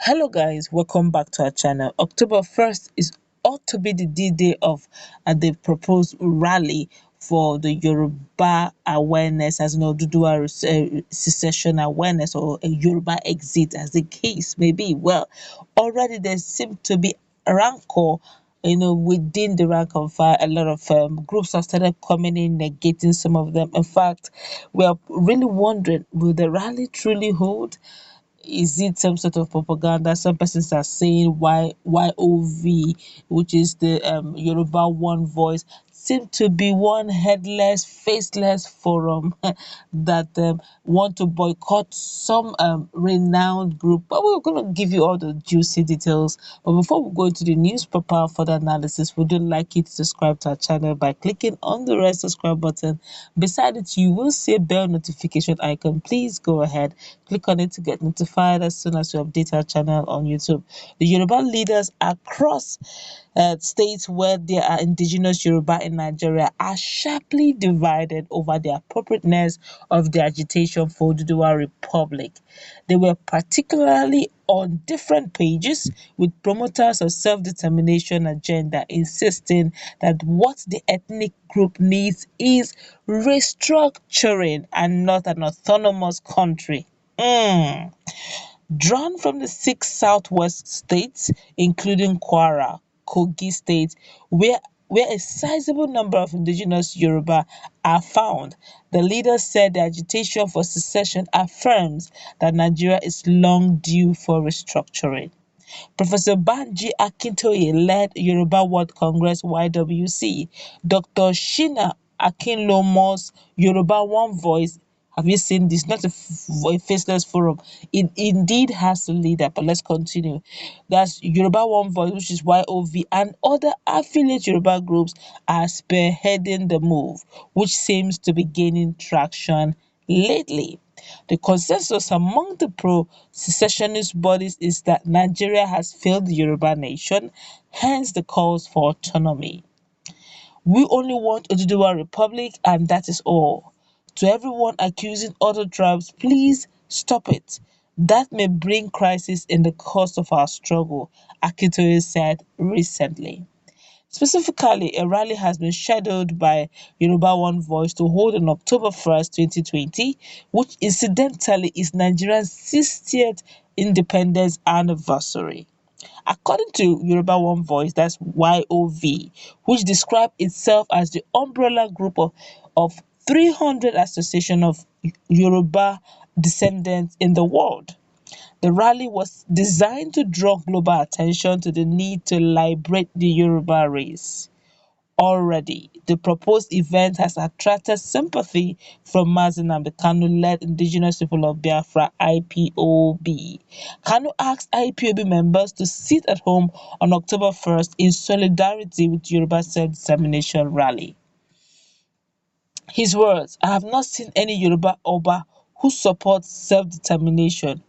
Hello guys, welcome back to our channel. October 1st is ought to be the D-Day of the proposed rally for the Yoruba awareness as an Oduduwa secession awareness or a Yoruba exit as the case may be. Well, already there seems to be a rancor within the rank and file. A lot of groups have started coming in, negating some of them. In fact, we are really wondering, will the rally truly hold? Is it some sort of propaganda? Some persons are saying YOV, which is the Yoruba One Voice, seem to be one headless, faceless forum that want to boycott some renowned group. But we're going to give you all the juicy details. But before we go into the newspaper further analysis, we would like you to subscribe to our channel by clicking on the red subscribe button. Beside it, you will see a bell notification icon. Please go ahead, click on it to get notified as soon as we update our channel on YouTube. The Yoruba leaders across states where there are indigenous Yoruba in Nigeria are sharply divided over the appropriateness of the agitation for Oduduwa Republic. They were particularly on different pages, with promoters of self-determination agenda insisting that what the ethnic group needs is restructuring and not an autonomous country. Drawn from the six southwest states, including Kwara, Kogi State, where a sizable number of indigenous Yoruba are found, the leaders said the agitation for secession affirms that Nigeria is long due for restructuring. Professor Banji Akintoye led Yoruba World Congress YWC. Dr. Shina Akinlomo's Yoruba One Voice. Have you seen this? Not a faceless forum. It indeed has a leader, but let's continue. That's Yoruba One Voice, which is YOV, and other affiliate Yoruba groups are spearheading the move, which seems to be gaining traction lately. The consensus among the pro-secessionist bodies is that Nigeria has failed the Yoruba nation, hence the calls for autonomy. We only want Oduduwa Republic and that is all. To everyone accusing other tribes, please stop it. That may bring crisis in the course of our struggle, Akintoye said recently. Specifically, a rally has been scheduled by Yoruba One Voice to hold on October 1st, 2020, which incidentally is Nigeria's 60th independence anniversary. According to Yoruba One Voice, that's YOV, which describes itself as the umbrella group of 300 associations of Yoruba descendants in the world. The rally was designed to draw global attention to the need to liberate the Yoruba race. Already, the proposed event has attracted sympathy from Mazi Nnamdi Kanu-led Indigenous People of Biafra (IPOB). Kanu asked IPOB members to sit at home on October 1st in solidarity with Yoruba self-determination rally. His words, "I have not seen any Yoruba Oba who supports self-determination.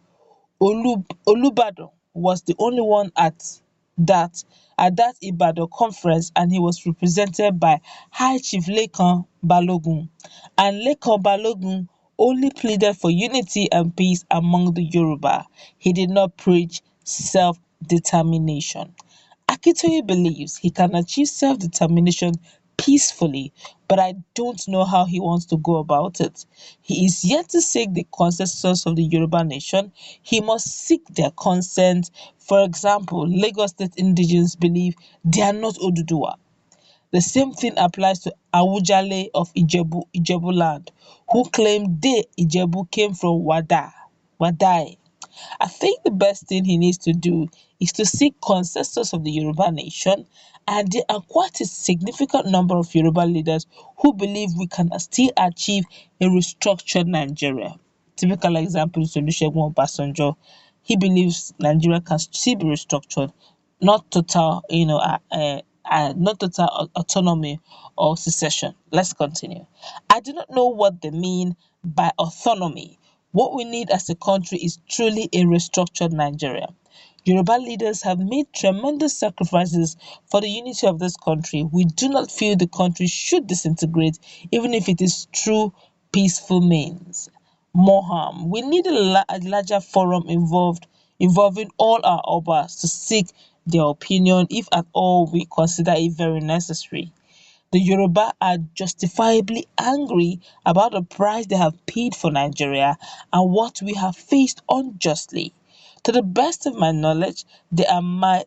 Olubadan was the only one that that Ibadan conference, and he was represented by High Chief Lekan Balogun, and Lekan Balogun only pleaded for unity and peace among the Yoruba. He did not preach self-determination." Akintoye believes he can achieve self-determination peacefully, but I don't know how he wants to go about it. He is yet to seek the consensus of the Yoruba nation. He must seek their consent. For example, Lagos State indigenes believe they are not Oduduwa. The same thing applies to Awujale of Ijebu land, who claim they, Ijebu, came from Wadai. I think the best thing he needs to do is to seek consensus of the Yoruba nation, and there are quite a significant number of Yoruba leaders who believe we can still achieve a restructured Nigeria. Typical example is Olusegun Obasanjo. He believes Nigeria can still be restructured, not total, not total autonomy or secession. Let's continue. I do not know what they mean by autonomy. What we need as a country is truly a restructured Nigeria. Yoruba leaders have made tremendous sacrifices for the unity of this country. We do not feel the country should disintegrate, even if it is through peaceful means. More harm. We need a larger forum involving all our obas to seek their opinion if at all we consider it very necessary. The Yoruba are justifiably angry about the price they have paid for Nigeria and what we have faced unjustly. To the best of my knowledge, there are my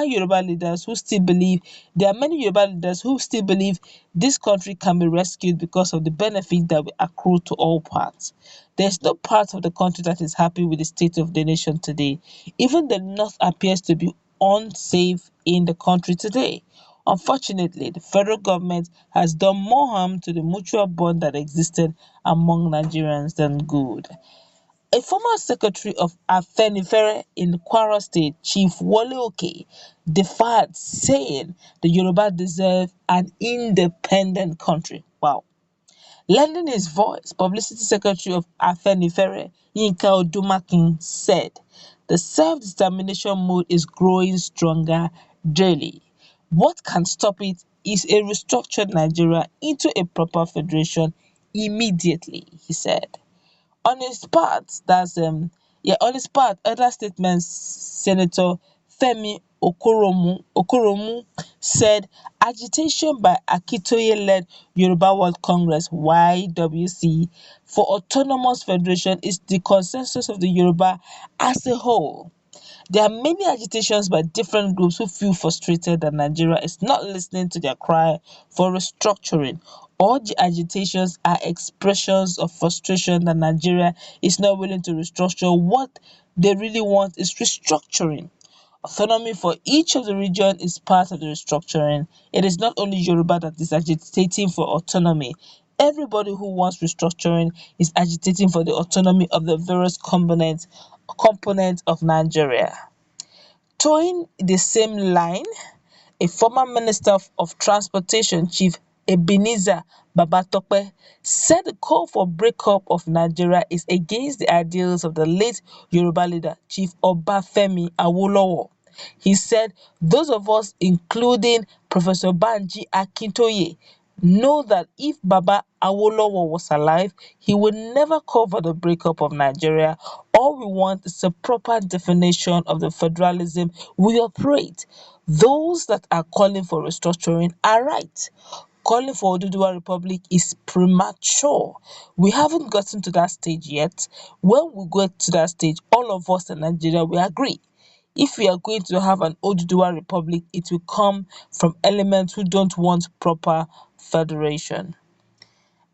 Yoruba leaders who still believe there are many Yoruba leaders who still believe this country can be rescued because of the benefit that will accrue to all parts. There is no part of the country that is happy with the state of the nation today. Even the north appears to be unsafe in the country today. Unfortunately, the federal government has done more harm to the mutual bond that existed among Nigerians than good. A former secretary of Afenifere in Kwara State, Chief Wole Oke, defied, saying the Yoruba deserve an independent country. Wow. Lending his voice, Publicity Secretary of Afenifere, Yinka Odumakin, said, "The self-determination mood is growing stronger daily. What can stop it is a restructured Nigeria into a proper federation immediately," he said. On his part, on his part, other statements, Senator Femi Okoromu said agitation by Akintoye-led Yoruba World Congress (YWC) for autonomous federation is the consensus of the Yoruba as a whole. There are many agitations by different groups who feel frustrated that Nigeria is not listening to their cry for restructuring. All the agitations are expressions of frustration that Nigeria is not willing to restructure. What they really want is restructuring. Autonomy for each of the region is part of the restructuring. It is not only Yoruba that is agitating for autonomy. Everybody who wants restructuring is agitating for the autonomy of the various components of Nigeria. Towing the same line, a former Minister of Transportation, Chief Ebenezer Babatope, said the call for breakup of Nigeria is against the ideals of the late Yoruba leader, Chief Obafemi Awolowo. He said those of us, including Professor Banji Akintoye, know that if Baba Awolowo was alive, he would never call for the breakup of Nigeria. All we want is a proper definition of the federalism we operate. Those that are calling for restructuring are right. Calling for Oduduwa Republic is premature. We haven't gotten to that stage yet. When we get to that stage, all of us in Nigeria will agree. If we are going to have an Oduduwa Republic, it will come from elements who don't want proper federation.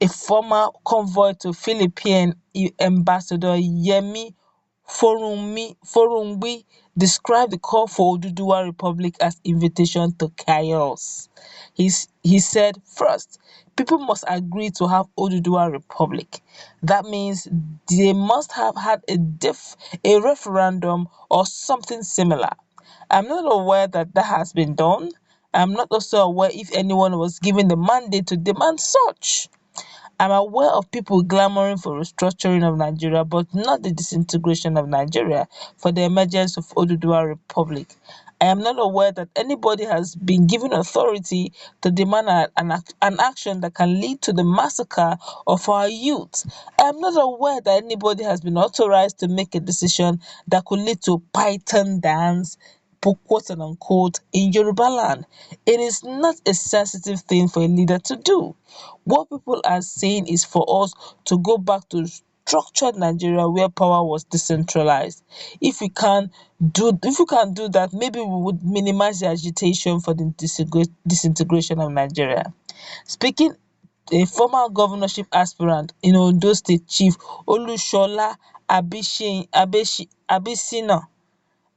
A former convoy to Philippine Ambassador Yemi Forungbi described the call for Oduduwa Republic as invitation to chaos. He said, first, people must agree to have Oduduwa Republic. That means they must have had a referendum or something similar. I'm not aware that that has been done. I'm not also aware if anyone was given the mandate to demand such. I'm aware of people clamoring for restructuring of Nigeria, but not the disintegration of Nigeria for the emergence of Oduduwa Republic. I am not aware that anybody has been given authority to demand an action that can lead to the massacre of our youth. I am not aware that anybody has been authorized to make a decision that could lead to python dance, quote and unquote, in Yoruba land. It is not a sensitive thing for a leader to do. What people are saying is for us to go back to structured Nigeria where power was decentralized. If we can do that, maybe we would minimize the agitation for the disintegration of Nigeria. Speaking a former governorship aspirant in Ondo State, Chief Olushola Abesina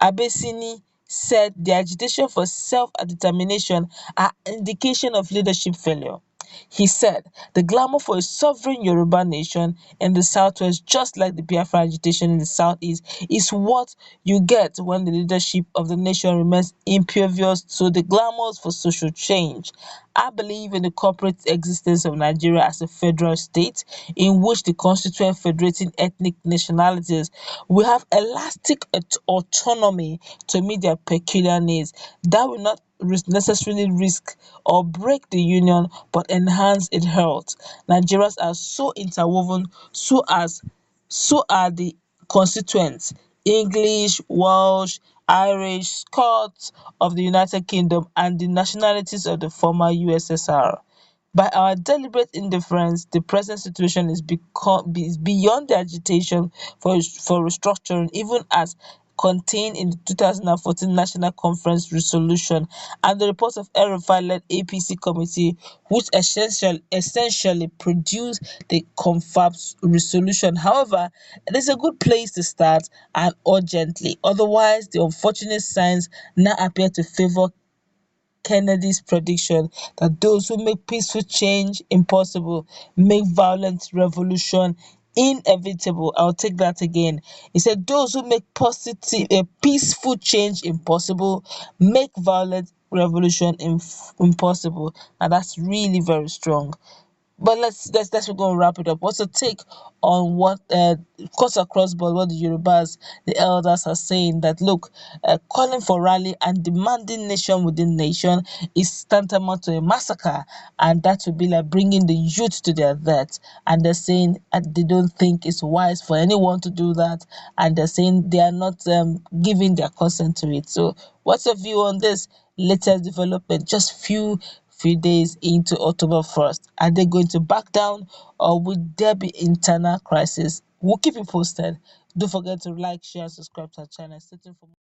Abesini said the agitation for self-determination are indication of leadership failure. He said the glamour for a sovereign Yoruba nation in the southwest, just like the Biafra agitation in the southeast, is what you get when the leadership of the nation remains impervious to the glamours for social change. I believe in the corporate existence of Nigeria as a federal state in which the constituent federating ethnic nationalities will have elastic autonomy to meet their peculiar needs. That will not necessarily risk or break the union but enhance its health. Nigerians are so interwoven, so are the constituents. English, Welsh, Irish, Scots of the United Kingdom, and the nationalities of the former USSR. By our deliberate indifference, the present situation is beyond the agitation for restructuring, even as contained in the 2014 National Conference resolution and the report of El-Rufai-led APC committee, which essentially produced the Confus resolution. However, it is a good place to start, and urgently. Otherwise, the unfortunate signs now appear to favor Kennedy's prediction that those who make peaceful change impossible make violent revolution inevitable. I'll take that again. He said those who make peaceful change impossible make violent revolution impossible, and that's really very strong. But let's we're gonna wrap it up. What's your take on what cuts across board what the Yorubas, the elders are saying that look, calling for rally and demanding nation within nation is tantamount to a massacre, and that would be like bringing the youth to their death. And they're saying they don't think it's wise for anyone to do that, and they're saying they are not giving their consent to it. So, what's your view on this latest development? Just few days into October 1st. Are they going to back down, or would there be internal crisis? We'll keep you posted. Don't forget to like, share, and subscribe to our channel. Stay tuned for more.